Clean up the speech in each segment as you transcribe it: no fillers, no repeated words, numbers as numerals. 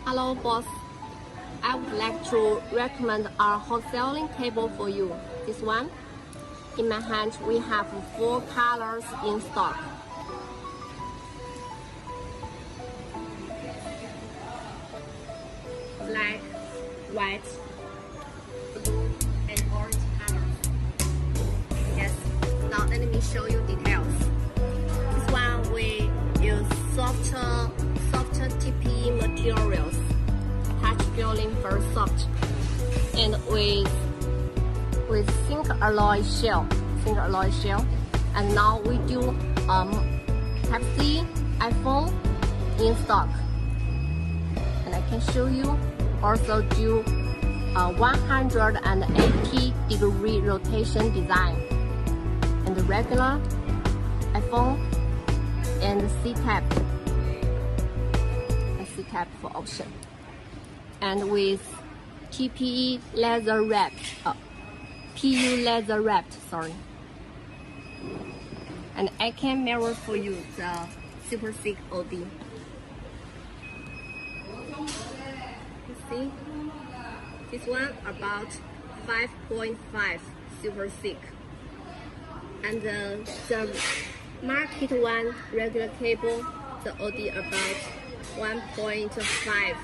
Hello boss, I would like to recommend our wholesaling cable for you. This one. In my hand we have 4 colors in stock. Black, white, and orange colors. Yes, now let me show you details. This one we use softer TPE materials, touch feeling very soft, and with zinc alloy shell. And now we do Type-C iPhone in stock, and I can show you. Also do 180-degree rotation design, and the regular iPhone and C-type for option, and with TPE leather wrapped, PU leather wrapped, sorry. And I can mirror for you the super thick OD. You see, this one about 5.5 super thick, and the market one regular cable, the OD about 1.5.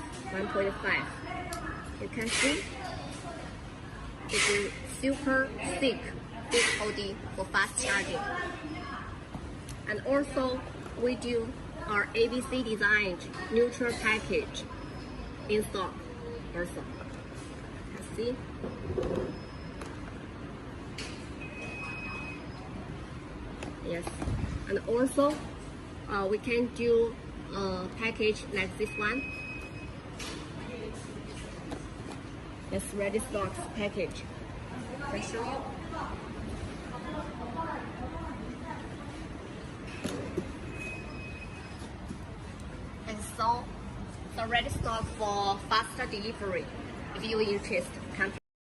You can see it is super thick OD for fast charging. And also we do our ABC designed neutral package in stock also. You see? Yes, and also we can do a package like this one. Yes, ready stocks package. I'll show you. And so ready stock for faster delivery. If you're interested, come.